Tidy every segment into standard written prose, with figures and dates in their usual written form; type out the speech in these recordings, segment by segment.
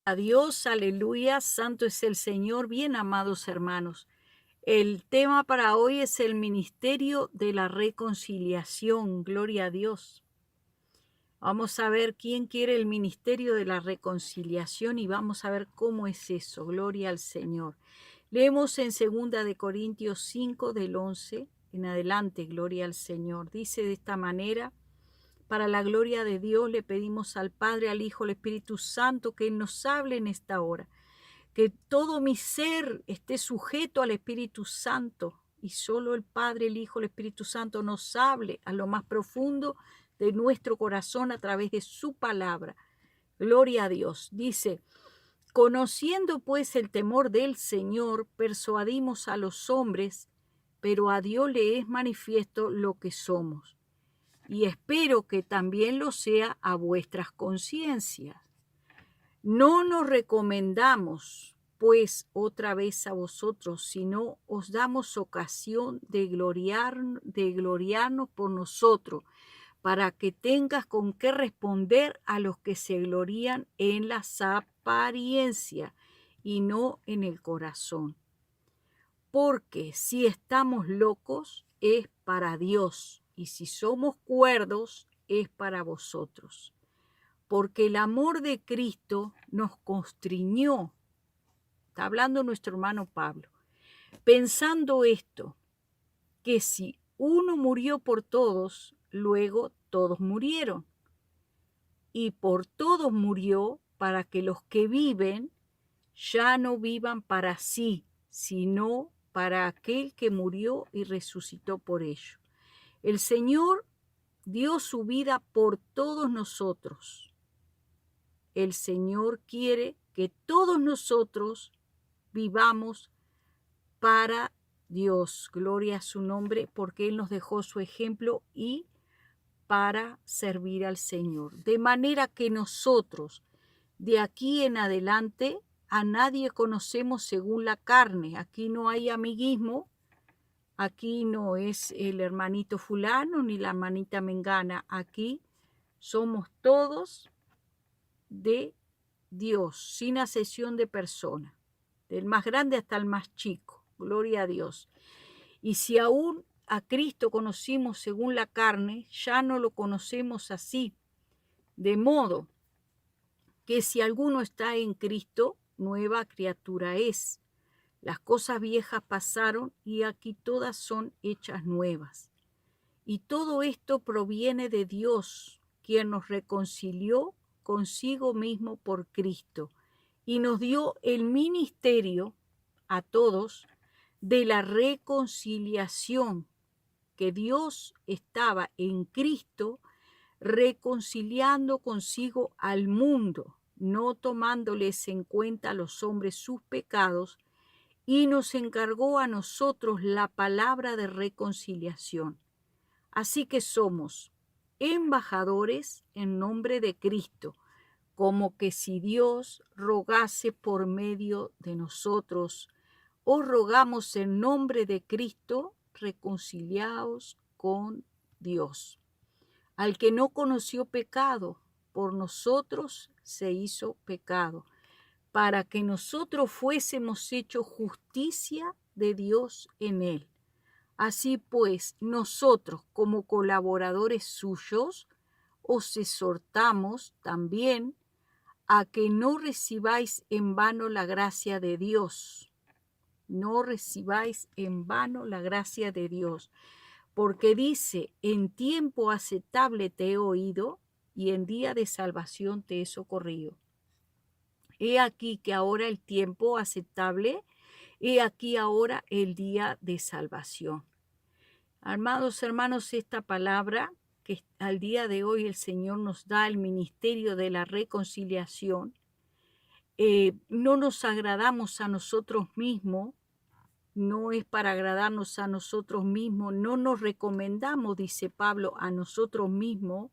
A Dios, aleluya, santo es el Señor, bien amados hermanos. El tema para hoy es el ministerio de la reconciliación, gloria a Dios. Vamos a ver quién quiere el ministerio de la reconciliación y vamos a ver cómo es eso, gloria al Señor. Leemos en 2 Corintios 5 del 11 en adelante, gloria al Señor. Dice de esta manera: para la gloria de Dios le pedimos al Padre, al Hijo, al Espíritu Santo que Él nos hable en esta hora. Que todo mi ser esté sujeto al Espíritu Santo y solo el Padre, el Hijo, el Espíritu Santo nos hable a lo más profundo de nuestro corazón a través de su palabra. Gloria a Dios. Dice: conociendo pues el temor del Señor, persuadimos a los hombres, pero a Dios le es manifiesto lo que somos. Y espero que también lo sea a vuestras conciencias. No nos recomendamos, pues, otra vez a vosotros, sino os damos ocasión de gloriarnos por nosotros, para que tengas con qué responder a los que se glorían en las apariencias y no en el corazón. Porque si estamos locos, es para Dios, y si somos cuerdos, es para vosotros. Porque el amor de Cristo nos constriñó, está hablando nuestro hermano Pablo, pensando esto, que si uno murió por todos, luego todos murieron. Y por todos murió para que los que viven ya no vivan para sí, sino para aquel que murió y resucitó por ello. El Señor dio su vida por todos nosotros. El Señor quiere que todos nosotros vivamos para Dios. Gloria a su nombre, porque Él nos dejó su ejemplo y para servir al Señor. De manera que nosotros, de aquí en adelante, a nadie conocemos según la carne. Aquí no hay amiguismo, aquí no es el hermanito fulano ni la hermanita mengana. Aquí somos todos de Dios, sin acepción de persona, del más grande hasta el más chico. Gloria a Dios. Y si aún a Cristo conocimos según la carne, ya no lo conocemos así. De modo que si alguno está en Cristo, nueva criatura es. Las cosas viejas pasaron y aquí todas son hechas nuevas. Y todo esto proviene de Dios, quien nos reconcilió consigo mismo por Cristo y nos dio el ministerio a todos de la reconciliación, que Dios estaba en Cristo reconciliando consigo al mundo, no tomándoles en cuenta a los hombres sus pecados, y nos encargó a nosotros la palabra de reconciliación. Así que somos embajadores en nombre de Cristo, como que si Dios rogase por medio de nosotros. Os rogamos en nombre de Cristo, reconciliaos con Dios. Al que no conoció pecado, por nosotros se hizo pecado, para que nosotros fuésemos hechos justicia de Dios en él. Así pues, nosotros como colaboradores suyos, os exhortamos también a que no recibáis en vano la gracia de Dios. No recibáis en vano la gracia de Dios, porque dice: en tiempo aceptable te he oído y en día de salvación te he socorrido. He aquí que ahora el tiempo aceptable, he aquí ahora el día de salvación. Amados hermanos, esta palabra que al día de hoy el Señor nos da, el ministerio de la reconciliación, no nos agradamos a nosotros mismos, no es para agradarnos a nosotros mismos, no nos recomendamos, dice Pablo, a nosotros mismos.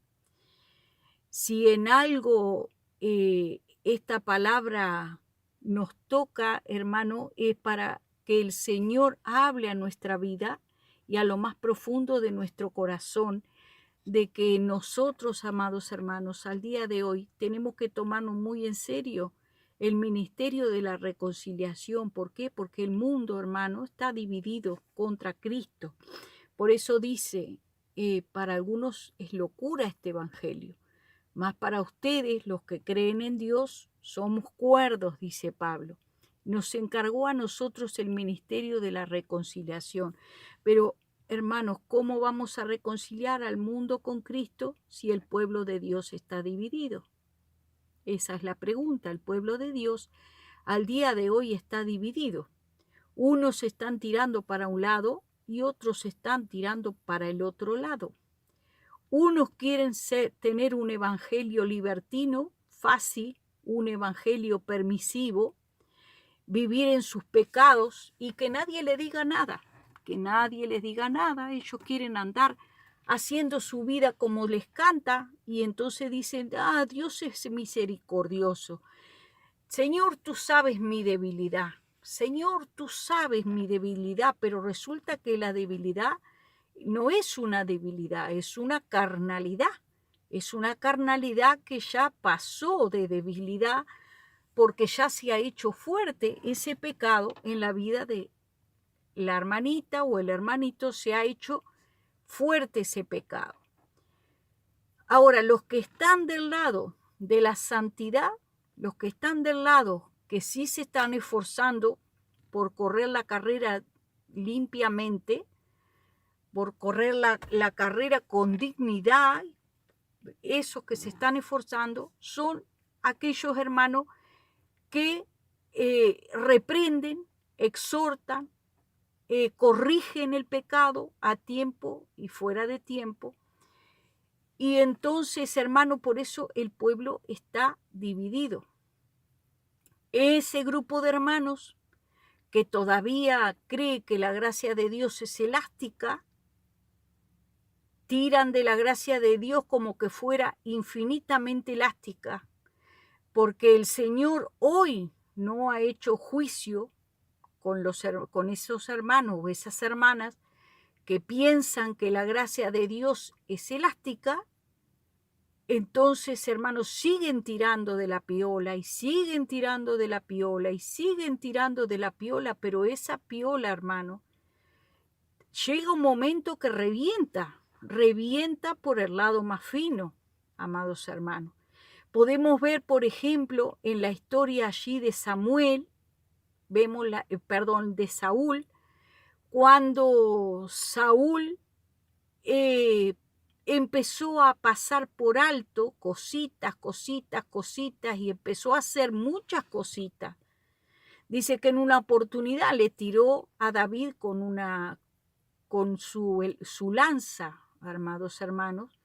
Si en algo esta palabra nos toca, hermano, es para que el Señor hable a nuestra vida y a lo más profundo de nuestro corazón, de que nosotros, amados hermanos, al día de hoy tenemos que tomarnos muy en serio el ministerio de la reconciliación. ¿Por qué? Porque el mundo, hermano, está dividido contra Cristo. Por eso dice, para algunos es locura este evangelio, mas para ustedes, los que creen en Dios, somos cuerdos, dice Pablo. Nos encargó a nosotros el ministerio de la reconciliación. Pero, hermanos, ¿cómo vamos a reconciliar al mundo con Cristo si el pueblo de Dios está dividido? Esa es la pregunta. El pueblo de Dios al día de hoy está dividido. Unos están tirando para un lado y otros están tirando para el otro lado. Unos quieren tener un evangelio libertino, fácil, un evangelio permisivo, vivir en sus pecados y que nadie le diga nada, que nadie les diga nada. Ellos quieren andar haciendo su vida como les canta y entonces dicen, Dios es misericordioso. Señor, tú sabes mi debilidad. Señor, tú sabes mi debilidad, pero resulta que la debilidad no es una debilidad, es una carnalidad. Es una carnalidad que ya pasó de debilidad porque ya se ha hecho fuerte ese pecado en la vida de la hermanita o el hermanito, se ha hecho fuerte ese pecado. Ahora, los que están del lado de la santidad, los que están del lado que sí se están esforzando por correr la carrera limpiamente, por correr la carrera con dignidad, esos que se están esforzando son aquellos hermanos que reprenden, exhortan, corrigen el pecado a tiempo y fuera de tiempo. Y entonces, hermano, por eso el pueblo está dividido. Ese grupo de hermanos que todavía cree que la gracia de Dios es elástica, tiran de la gracia de Dios como que fuera infinitamente elástica, porque el Señor hoy no ha hecho juicio con esos hermanos o esas hermanas que piensan que la gracia de Dios es elástica. Entonces, hermanos, siguen tirando de la piola y siguen tirando de la piola y siguen tirando de la piola, pero esa piola, hermano, llega un momento que revienta por el lado más fino, amados hermanos. Podemos ver, por ejemplo, en la historia allí de Samuel, de Saúl, cuando Saúl empezó a pasar por alto cositas y empezó a hacer muchas cositas. Dice que en una oportunidad le tiró a David con su lanza, amados hermanos,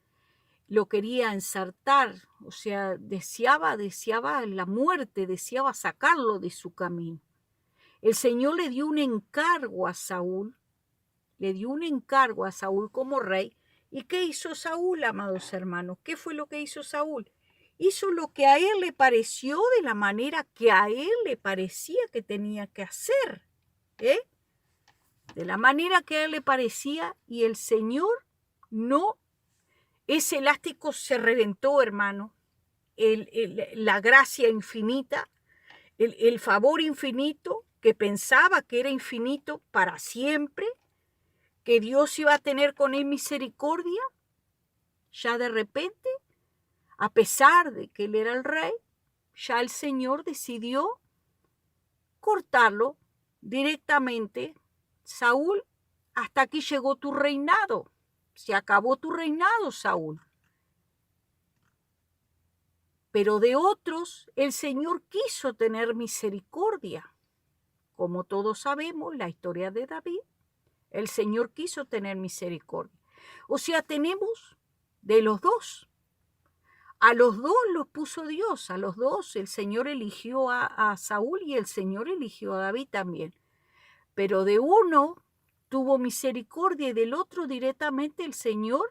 lo quería ensartar, o sea, deseaba la muerte, deseaba sacarlo de su camino. El Señor le dio un encargo a Saúl, como rey. ¿Y qué hizo Saúl, amados hermanos? ¿Qué fue lo que hizo Saúl? Hizo lo que a él le pareció de la manera que a él le parecía que tenía que hacer, de la manera que a él le parecía, y el Señor no, ese elástico se reventó, hermano, la gracia infinita, el favor infinito, que pensaba que era infinito para siempre, que Dios iba a tener con él misericordia, ya de repente, a pesar de que él era el rey, ya el Señor decidió cortarlo directamente. Saúl, hasta aquí llegó tu reinado, se acabó tu reinado, Saúl. Pero de otros el Señor quiso tener misericordia. Como todos sabemos, la historia de David, el Señor quiso tener misericordia. O sea, tenemos de los dos. A los dos los puso Dios, a los dos el Señor eligió a Saúl y el Señor eligió a David también. Pero de uno tuvo misericordia y del otro directamente el Señor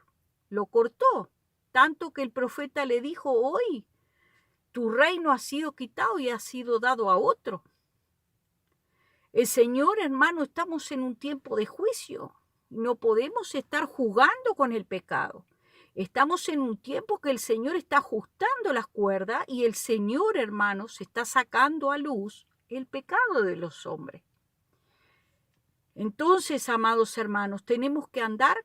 lo cortó. Tanto que el profeta le dijo, hoy tu reino ha sido quitado y ha sido dado a otro. El Señor, hermano, estamos en un tiempo de juicio. No podemos estar jugando con el pecado. Estamos en un tiempo que el Señor está ajustando las cuerdas y el Señor, hermanos, está sacando a luz el pecado de los hombres. Entonces, amados hermanos, tenemos que andar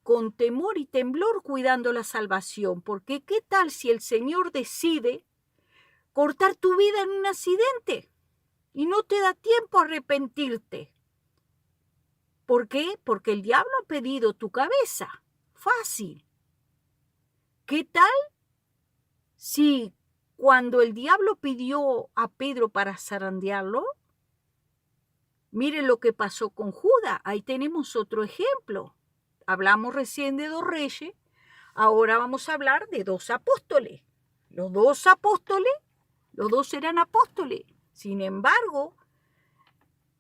con temor y temblor cuidando la salvación, porque ¿qué tal si el Señor decide cortar tu vida en un accidente y no te da tiempo a arrepentirte? ¿Por qué? Porque el diablo ha pedido tu cabeza. Fácil. ¿Qué tal si cuando el diablo pidió a Pedro para zarandearlo, miren lo que pasó con Judas? Ahí tenemos otro ejemplo. Hablamos recién de 2 reyes, ahora vamos a hablar de 2 apóstoles. Los 2 apóstoles, los 2 eran apóstoles. Sin embargo,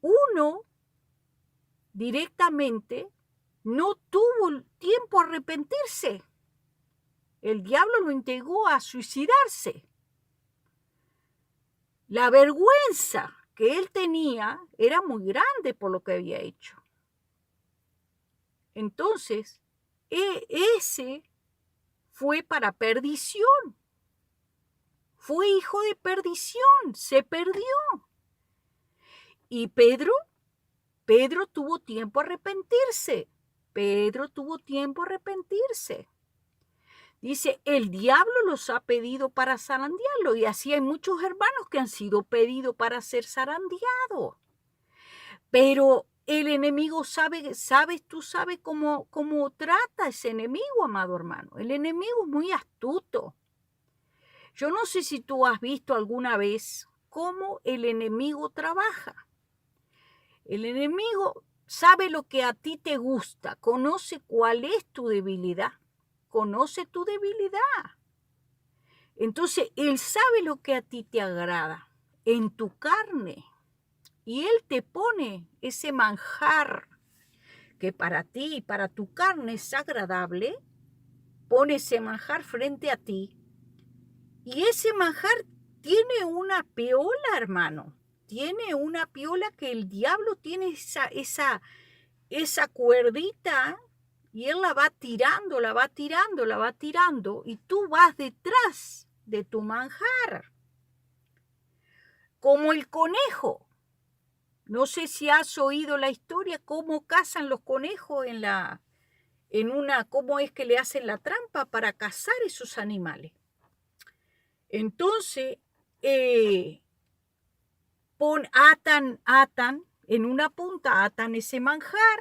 uno directamente no tuvo tiempo a arrepentirse. El diablo lo entregó a suicidarse. La vergüenza que él tenía era muy grande por lo que había hecho. Entonces, ese fue para perdición. Fue hijo de perdición, se perdió. Y Pedro tuvo tiempo a arrepentirse. Pedro tuvo tiempo a arrepentirse. Dice, el diablo los ha pedido para zarandearlo. Y así hay muchos hermanos que han sido pedidos para ser zarandeados. Pero el enemigo tú sabes cómo trata ese enemigo, amado hermano. El enemigo es muy astuto. Yo no sé si tú has visto alguna vez cómo el enemigo trabaja. El enemigo sabe lo que a ti te gusta, conoce cuál es tu debilidad, conoce tu debilidad. Entonces, él sabe lo que a ti te agrada en tu carne y él te pone ese manjar que para ti y para tu carne es agradable, pone ese manjar frente a ti y ese manjar tiene una piola, hermano. Tiene una piola que el diablo tiene esa cuerdita y él la va tirando, la va tirando, la va tirando y tú vas detrás de tu manjar. Como el conejo. No sé si has oído la historia, cómo cazan los conejos cómo es que le hacen la trampa para cazar esos animales. Entonces, atan en una punta, atan ese manjar,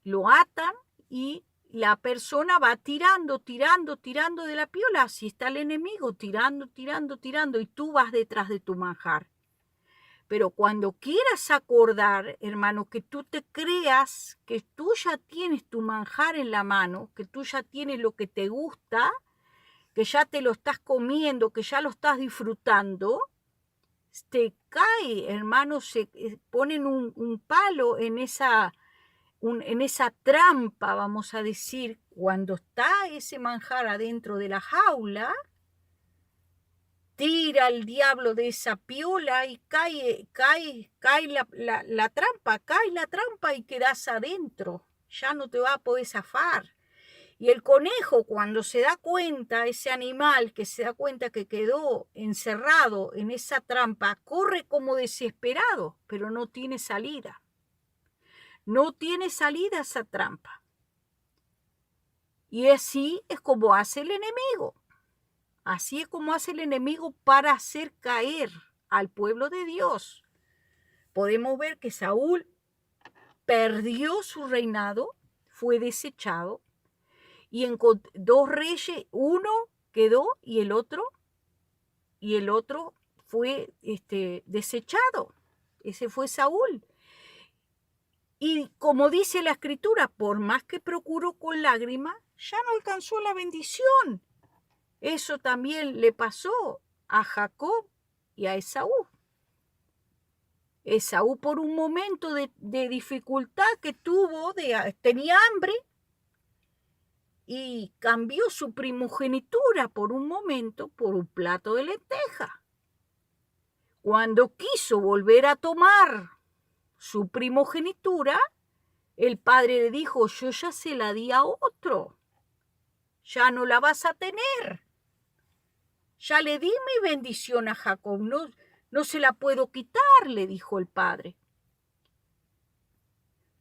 lo atan y la persona va tirando de la piola. Así está el enemigo, tirando, y tú vas detrás de tu manjar. Pero cuando quieras acordar, hermano, que tú te creas que tú ya tienes tu manjar en la mano, que tú ya tienes lo que te gusta, que ya te lo estás comiendo, que ya lo estás disfrutando, te cae, hermano, se ponen un palo en esa trampa, vamos a decir, cuando está ese manjar adentro de la jaula, tira el diablo de esa piola y cae la trampa y quedas adentro, ya no te va a poder zafar. Y el conejo, cuando se da cuenta, ese animal que se da cuenta que quedó encerrado en esa trampa, corre como desesperado, pero no tiene salida. No tiene salida esa trampa. Y así es como hace el enemigo. Así es como hace el enemigo para hacer caer al pueblo de Dios. Podemos ver que Saúl perdió su reinado, fue desechado, y en 2 reyes, uno quedó y el otro fue desechado. Ese fue Saúl. Y como dice la escritura, por más que procuró con lágrimas, ya no alcanzó la bendición. Eso también le pasó a Jacob y a Esaú. Esaú por un momento de dificultad que tuvo, tenía hambre, y cambió su primogenitura por un momento por un plato de lenteja. Cuando quiso volver a tomar su primogenitura, el padre le dijo, yo ya se la di a otro. ya no la vas a tener. Ya le di mi bendición a Jacob, no se la puedo quitar, le dijo el padre.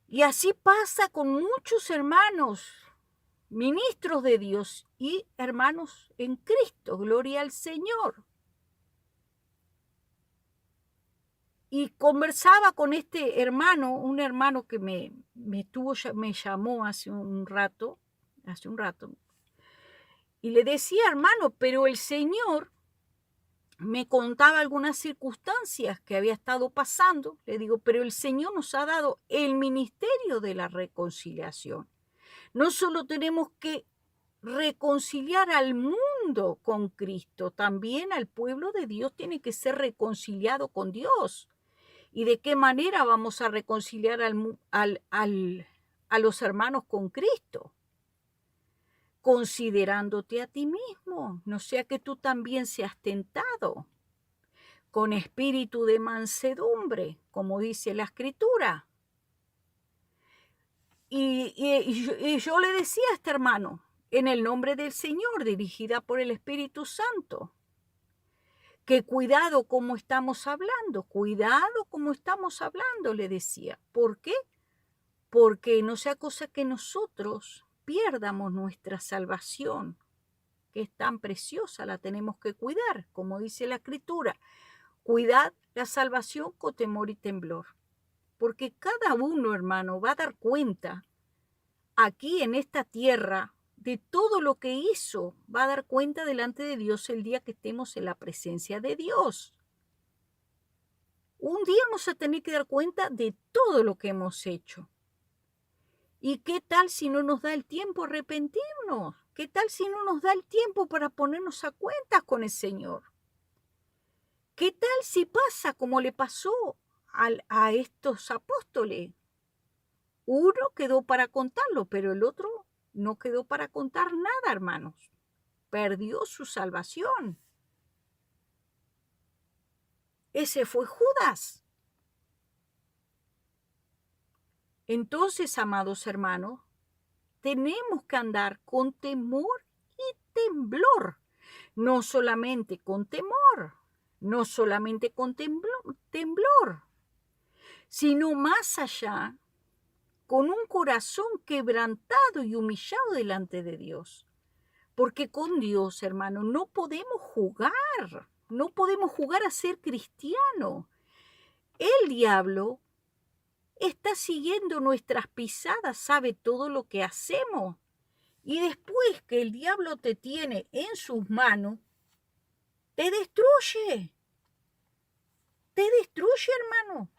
Y así pasa con muchos hermanos, ministros de Dios y hermanos en Cristo, gloria al Señor. Y conversaba con este hermano, un hermano que me llamó hace un rato, y le decía, hermano, pero el Señor me contaba algunas circunstancias que había estado pasando. Le digo, pero el Señor nos ha dado el ministerio de la reconciliación. No solo tenemos que reconciliar al mundo con Cristo, también al pueblo de Dios tiene que ser reconciliado con Dios. ¿Y de qué manera vamos a reconciliar a los hermanos con Cristo? Considerándote a ti mismo, no sea que tú también seas tentado, con espíritu de mansedumbre, como dice la Escritura. Y yo le decía a este hermano, en el nombre del Señor, dirigida por el Espíritu Santo, que cuidado como estamos hablando, le decía. ¿Por qué? Porque no sea cosa que nosotros pierdamos nuestra salvación, que es tan preciosa, la tenemos que cuidar, como dice la Escritura. Cuidad la salvación con temor y temblor, porque cada uno, hermano, va a dar cuenta aquí en esta tierra de todo lo que hizo, va a dar cuenta delante de Dios el día que estemos en la presencia de Dios. Un día vamos a tener que dar cuenta de todo lo que hemos hecho. ¿Y qué tal si no nos da el tiempo a arrepentirnos? ¿Qué tal si no nos da el tiempo para ponernos a cuentas con el Señor? ¿Qué tal si pasa como le pasó a estos apóstoles? Uno quedó para contarlo, pero el otro no quedó para contar nada, hermanos. Perdió su salvación. Ese fue Judas. Entonces, amados hermanos, tenemos que andar con temor y temblor. No solamente con temor, no solamente con temblor, sino más allá, con un corazón quebrantado y humillado delante de Dios. Porque con Dios, hermano, no podemos jugar a ser cristiano. El diablo está siguiendo nuestras pisadas, sabe todo lo que hacemos. Y después que el diablo te tiene en sus manos, te destruye, hermano.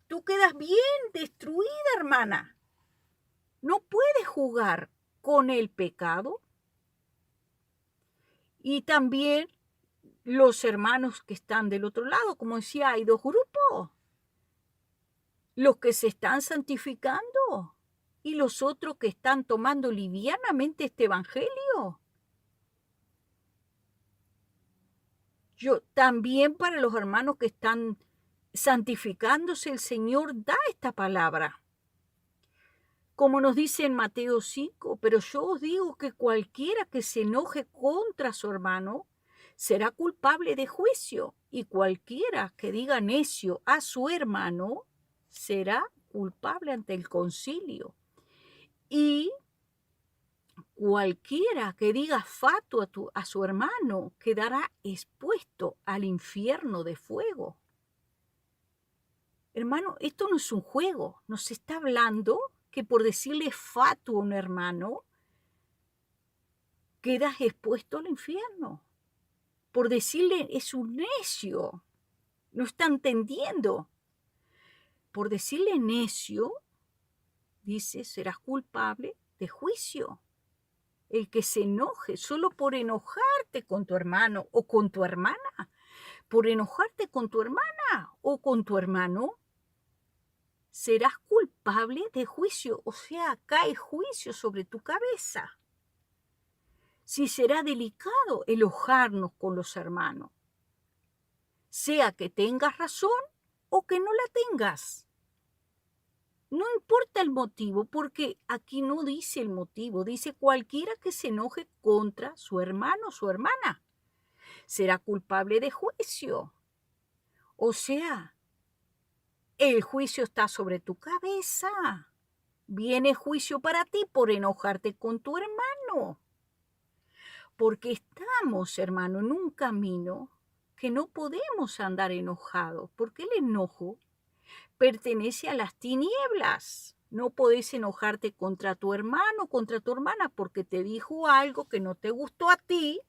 Tú quedas bien destruida, hermana. No puedes jugar con el pecado. Y también los hermanos que están del otro lado, como decía, hay dos grupos. Los que se están santificando y los otros que están tomando livianamente este evangelio. Yo también para los hermanos que están santificándose, el Señor da esta palabra. Como nos dice en Mateo 5, pero yo os digo que cualquiera que se enoje contra su hermano será culpable de juicio, y cualquiera que diga necio a su hermano será culpable ante el concilio. Y cualquiera que diga fatuo a su hermano quedará expuesto al infierno de fuego. Hermano, esto no es un juego, nos está hablando que por decirle fatuo a un hermano, quedas expuesto al infierno. Por decirle es un necio, no está entendiendo. Por decirle necio, dice, serás culpable de juicio. El que se enoje solo por enojarte con tu hermano o con tu hermana, por enojarte con tu hermana o con tu hermano, serás culpable de juicio, o sea, cae juicio sobre tu cabeza. Si será delicado enojarnos con los hermanos, sea que tengas razón o que no la tengas. No importa el motivo, porque aquí no dice el motivo, dice cualquiera que se enoje contra su hermano o su hermana será culpable de juicio. O sea, el juicio está sobre tu cabeza. Viene juicio para ti por enojarte con tu hermano. Porque estamos, hermano, en un camino que no podemos andar enojados, porque el enojo pertenece a las tinieblas. No podés enojarte contra tu hermano, contra tu hermana, porque te dijo algo que no te gustó a ti,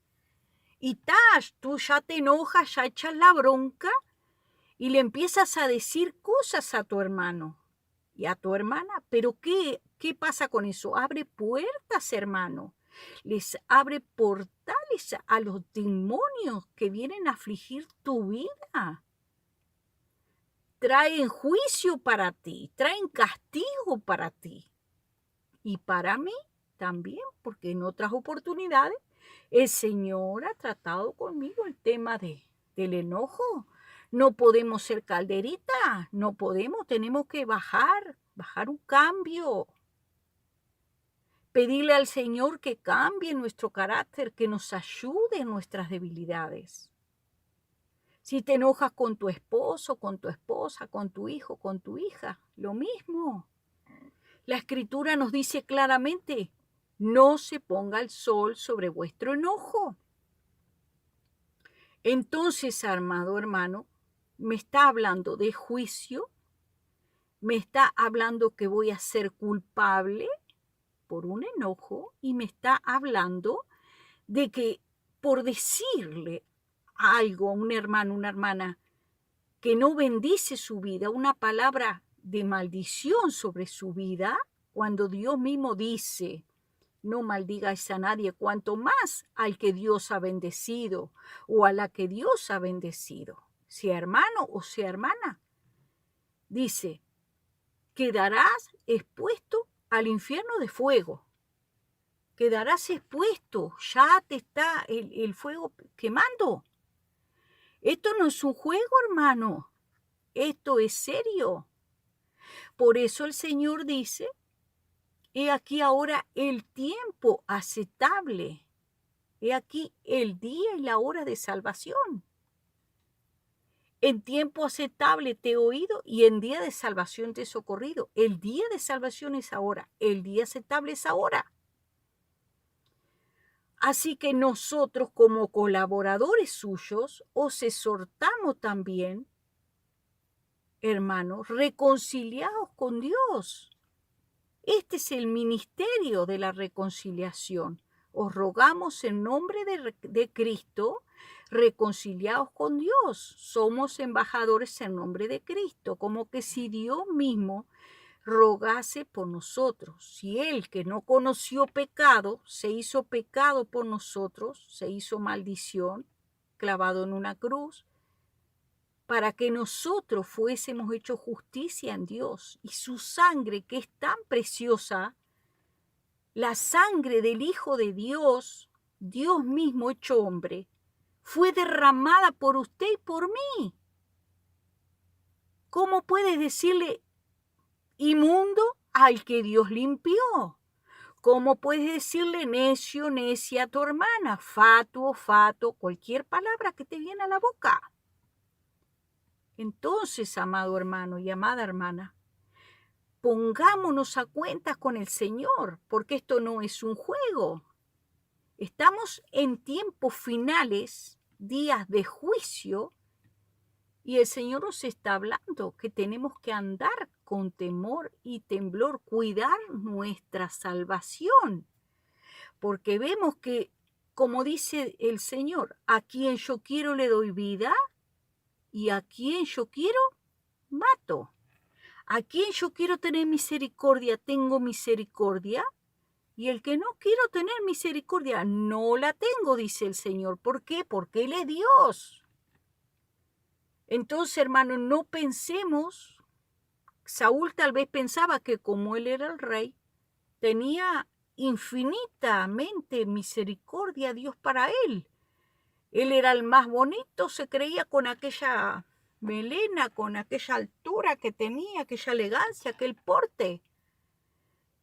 y tú ya te enojas, ya echas la bronca, y le empiezas a decir cosas a tu hermano y a tu hermana. Pero ¿qué pasa con eso? Abre puertas, hermano. Les abre portales a los demonios que vienen a afligir tu vida. Traen juicio para ti, traen castigo para ti. Y para mí también, porque en otras oportunidades el Señor ha tratado conmigo el tema del enojo. No podemos ser calderita, no podemos, tenemos que bajar un cambio. Pedirle al Señor que cambie nuestro carácter, que nos ayude en nuestras debilidades. Si te enojas con tu esposo, con tu esposa, con tu hijo, con tu hija, lo mismo. La Escritura nos dice claramente, no se ponga el sol sobre vuestro enojo. Entonces, amado hermano, me está hablando de juicio, me está hablando que voy a ser culpable por un enojo y me está hablando de que por decirle algo a un hermano, una hermana, que no bendice su vida, una palabra de maldición sobre su vida, cuando Dios mismo dice, no maldigáis a nadie, cuanto más al que Dios ha bendecido o a la que Dios ha bendecido, sea hermano o sea hermana. Dice, quedarás expuesto al infierno de fuego. Quedarás expuesto, ya te está el fuego quemando. Esto no es un juego, hermano. Esto es serio. Por eso el Señor dice, he aquí ahora el tiempo aceptable. He aquí el día y la hora de salvación. En tiempo aceptable te he oído y en día de salvación te he socorrido. El día de salvación es ahora. El día aceptable es ahora. Así que nosotros como colaboradores suyos os exhortamos también, hermanos, reconciliaos con Dios. Este es el ministerio de la reconciliación. Os rogamos en nombre de Cristo, reconciliaos con Dios. Somos embajadores en nombre de Cristo, como que si Dios mismo rogase por nosotros. Si Él, que no conoció pecado, se hizo pecado por nosotros, se hizo maldición, clavado en una cruz, para que nosotros fuésemos hechos justicia en Dios. Y su sangre, que es tan preciosa, la sangre del Hijo de Dios, Dios mismo hecho hombre, fue derramada por usted y por mí. ¿Cómo puedes decirle inmundo al que Dios limpió? ¿Cómo puedes decirle necio, necia a tu hermana, fatuo, fato, cualquier palabra que te viene a la boca? Entonces, amado hermano y amada hermana, pongámonos a cuentas con el Señor, porque esto no es un juego. Estamos en tiempos finales, días de juicio, y el Señor nos está hablando que tenemos que andar con temor y temblor, cuidar nuestra salvación, porque vemos que, como dice el Señor, a quien yo quiero le doy vida y a quien yo quiero mato. A quien yo quiero tener misericordia, tengo misericordia, y el que no quiero tener misericordia, no la tengo, dice el Señor. ¿Por qué? Porque Él es Dios. Entonces, hermano, no pensemos, Saúl tal vez pensaba que como él era el rey, tenía infinitamente misericordia Dios para él. Él era el más bonito, se creía con aquella melena, con aquella altura que tenía, aquella elegancia, aquel porte,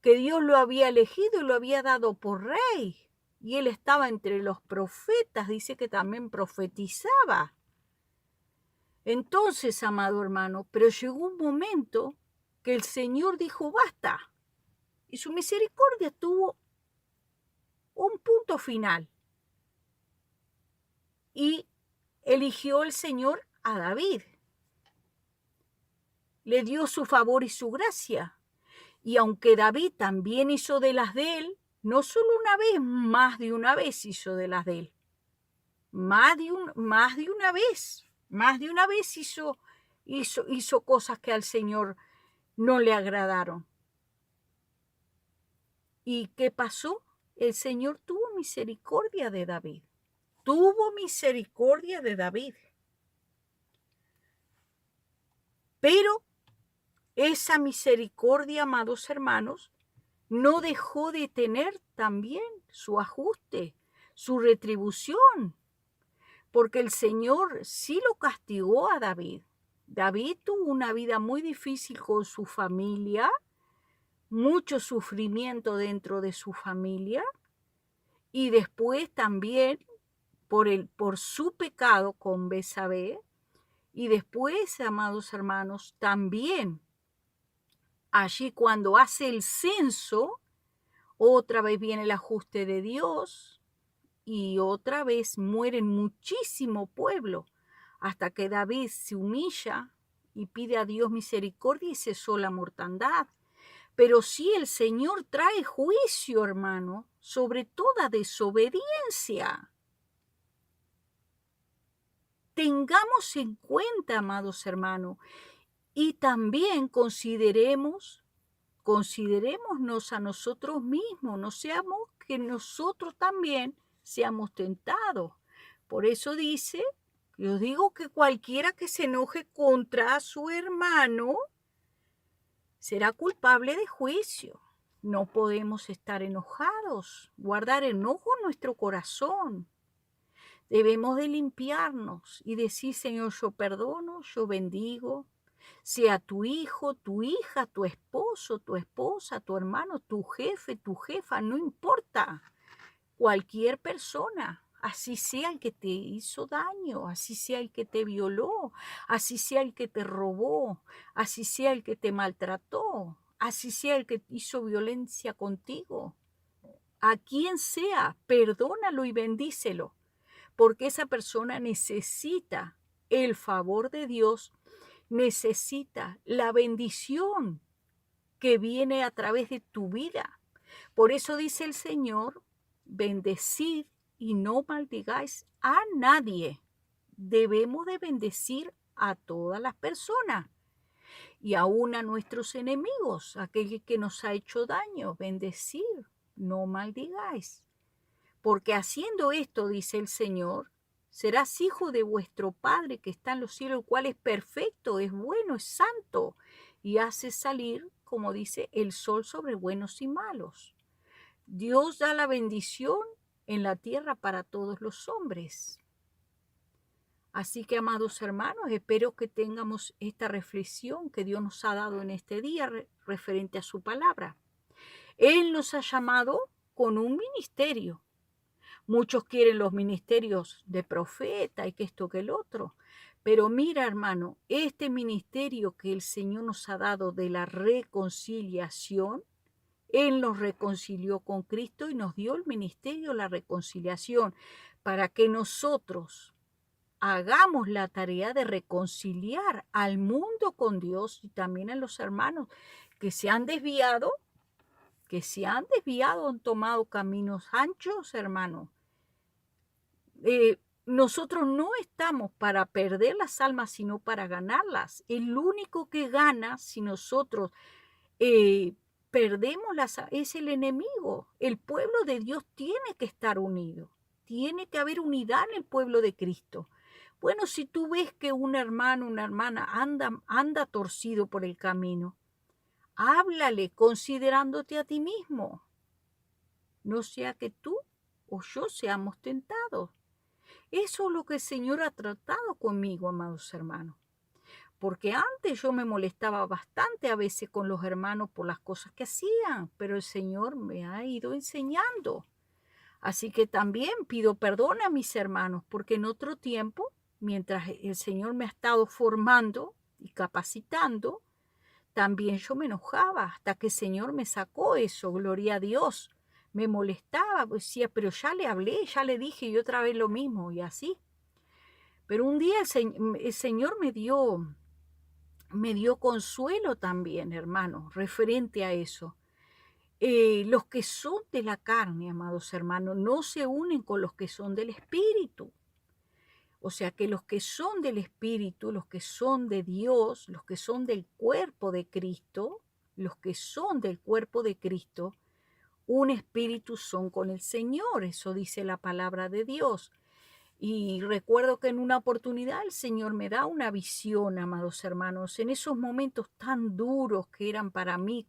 que Dios lo había elegido y lo había dado por rey. Y él estaba entre los profetas, dice que también profetizaba. Entonces, amado hermano, pero llegó un momento que el Señor dijo, basta. Y su misericordia tuvo un punto final. Y eligió el Señor a David. Le dio su favor y su gracia. Y aunque David también hizo de las de él, no solo una vez, más de una vez hizo de las de él. Más de una vez hizo cosas que al Señor no le agradaron. ¿Y qué pasó? El Señor tuvo misericordia de David. Tuvo misericordia de David. Pero esa misericordia, amados hermanos, no dejó de tener también su ajuste, su retribución, porque el Señor sí lo castigó a David. David tuvo una vida muy difícil con su familia, mucho sufrimiento dentro de su familia, y después también por su pecado con Betsabé, y después, amados hermanos, también allí cuando hace el censo, otra vez viene el ajuste de Dios y otra vez mueren muchísimo pueblo hasta que David se humilla y pide a Dios misericordia y cesó la mortandad. Pero sí el Señor trae juicio, hermano, sobre toda desobediencia. Tengamos en cuenta, amados hermanos, y también considerémonos a nosotros mismos, no seamos que nosotros también seamos tentados. Por eso dice, yo digo que cualquiera que se enoje contra su hermano será culpable de juicio. No podemos estar enojados, guardar enojo en nuestro corazón. Debemos de limpiarnos y decir, Señor, yo perdono, yo bendigo, sea tu hijo, tu hija, tu esposo, tu esposa, tu hermano, tu jefe, tu jefa, no importa. Cualquier persona, así sea el que te hizo daño, así sea el que te violó, así sea el que te robó, así sea el que te maltrató, así sea el que hizo violencia contigo. A quien sea, perdónalo y bendícelo, porque esa persona necesita el favor de Dios, necesita la bendición que viene a través de tu vida. Por eso dice el Señor, bendecid y no maldigáis a nadie. Debemos de bendecir a todas las personas y aún a nuestros enemigos, aquel que nos ha hecho daño, bendecir, no maldigáis. Porque haciendo esto, dice el Señor, serás hijo de vuestro Padre que está en los cielos, el cual es perfecto, es bueno, es santo, y hace salir, como dice, el sol sobre buenos y malos. Dios da la bendición en la tierra para todos los hombres. Así que, amados hermanos, espero que tengamos esta reflexión que Dios nos ha dado en este día referente a su palabra. Él nos ha llamado con un ministerio. Muchos quieren los ministerios de profeta y que esto que el otro. Pero mira, hermano, este ministerio que el Señor nos ha dado de la reconciliación, Él nos reconcilió con Cristo y nos dio el ministerio de la reconciliación para que nosotros hagamos la tarea de reconciliar al mundo con Dios y también a los hermanos que se han desviado, han tomado caminos anchos, hermanos. Nosotros no estamos para perder las almas, sino para ganarlas. El único que gana si nosotros perdemos es el enemigo. El pueblo de Dios tiene que estar unido. Tiene que haber unidad en el pueblo de Cristo. Bueno, si tú ves que un hermano, una hermana anda torcido por el camino, háblale considerándote a ti mismo. No sea que tú o yo seamos tentados. Eso es lo que el Señor ha tratado conmigo, amados hermanos. porque antes yo me molestaba bastante a veces con los hermanos por las cosas que hacían, pero el Señor me ha ido enseñando. Así que también pido perdón a mis hermanos, porque en otro tiempo, mientras el Señor me ha estado formando y capacitando, también yo me enojaba hasta que el Señor me sacó eso, gloria a Dios. Me molestaba, pues decía, pero ya le hablé, ya le dije y otra vez lo mismo y así. Pero un día el Señor me dio consuelo también, hermano, referente a eso. Los que son de la carne, amados hermanos, no se unen con los que son del Espíritu. O sea que los que son del Espíritu, los que son de Dios, los que son del cuerpo de Cristo, los que son del cuerpo de Cristo, un espíritu son con el Señor. Eso dice la palabra de Dios. Y recuerdo que en una oportunidad el Señor me da una visión, amados hermanos, en esos momentos tan duros que eran para mí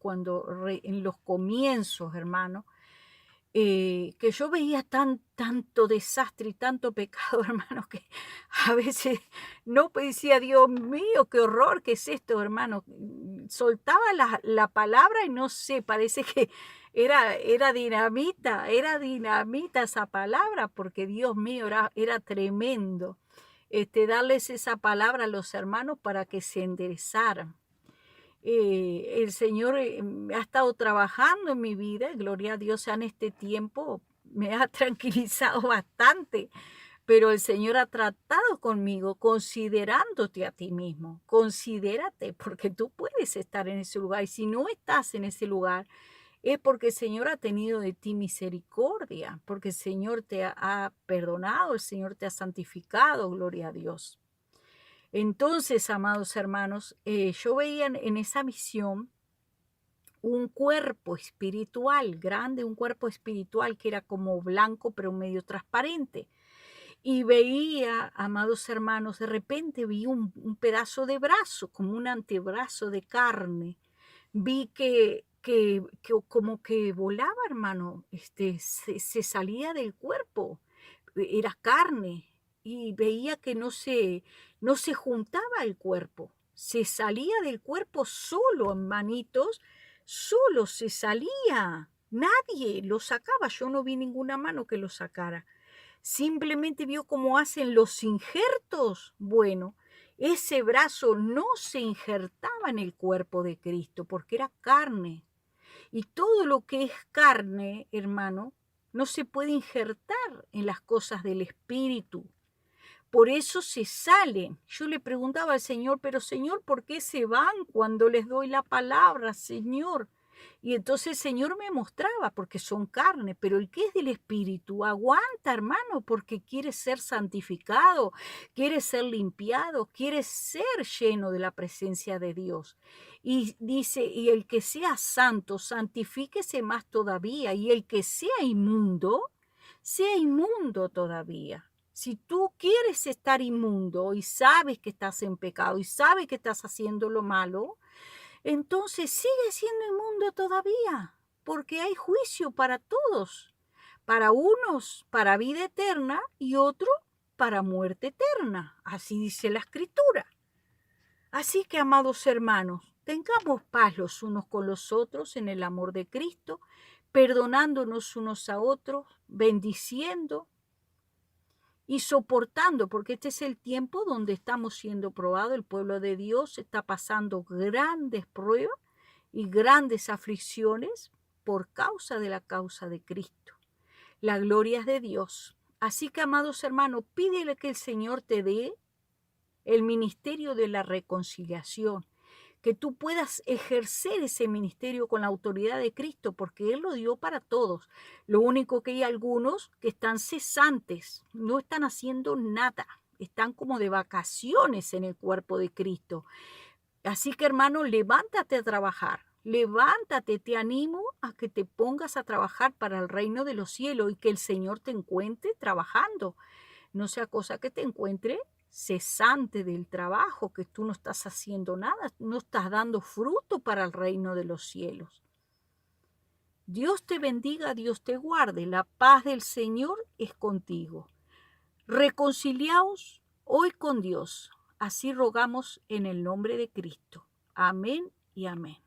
en los comienzos, hermano, que yo veía tanto desastre y tanto pecado, hermano, que a veces no decía, Dios mío, qué horror, ¿qué es esto, hermano? Soltaba la palabra y no sé, parece que era dinamita esa palabra, porque Dios mío, era tremendo darles esa palabra a los hermanos para que se enderezaran. El Señor ha estado trabajando en mi vida, y gloria a Dios en este tiempo me ha tranquilizado bastante, pero el Señor ha tratado conmigo considerándote a ti mismo, considérate, porque tú puedes estar en ese lugar y si no estás en ese lugar es porque el Señor ha tenido de ti misericordia, porque el Señor te ha perdonado, el Señor te ha santificado, gloria a Dios. Entonces, amados hermanos, yo veía en esa visión un cuerpo espiritual grande, un cuerpo espiritual que era como blanco pero medio transparente. Y veía, amados hermanos, de repente vi un pedazo de brazo, como un antebrazo de carne. Vi que como que volaba, hermano, se salía del cuerpo, era carne, y veía que no se juntaba el cuerpo, se salía del cuerpo solo, manitos, solo se salía, nadie lo sacaba, yo no vi ninguna mano que lo sacara. Simplemente vio cómo hacen los injertos. Bueno, ese brazo no se injertaba en el cuerpo de Cristo porque era carne. Y todo lo que es carne, hermano, no se puede injertar en las cosas del Espíritu. Por eso se salen. Yo le preguntaba al Señor, pero Señor, ¿por qué se van cuando les doy la palabra, Señor? Y entonces el Señor me mostraba, porque son carne, pero el que es del Espíritu aguanta, hermano, porque quiere ser santificado, quiere ser limpiado, quiere ser lleno de la presencia de Dios. Y dice, y el que sea santo, santifíquese más todavía, y el que sea inmundo todavía. Si tú quieres estar inmundo y sabes que estás en pecado y sabes que estás haciendo lo malo, entonces sigue siendo inmundo todavía, porque hay juicio para todos, para unos para vida eterna y otros para muerte eterna. Así dice la Escritura. Así que, amados hermanos, tengamos paz los unos con los otros en el amor de Cristo, perdonándonos unos a otros, bendiciendo y soportando, porque este es el tiempo donde estamos siendo probados. El pueblo de Dios está pasando grandes pruebas y grandes aflicciones por causa de la causa de Cristo. La gloria es de Dios. Así que, amados hermanos, pídele que el Señor te dé el ministerio de la reconciliación, que tú puedas ejercer ese ministerio con la autoridad de Cristo, porque Él lo dio para todos. Lo único que hay algunos que están cesantes, no están haciendo nada, están como de vacaciones en el cuerpo de Cristo. Así que, hermano, levántate a trabajar, levántate, te animo a que te pongas a trabajar para el reino de los cielos y que el Señor te encuentre trabajando. No sea cosa que te encuentre cesante del trabajo, que tú no estás haciendo nada, no estás dando fruto para el reino de los cielos. Dios te bendiga, Dios te guarde, la paz del Señor es contigo. Reconciliaos hoy con Dios. Así rogamos en el nombre de Cristo. Amén y amén.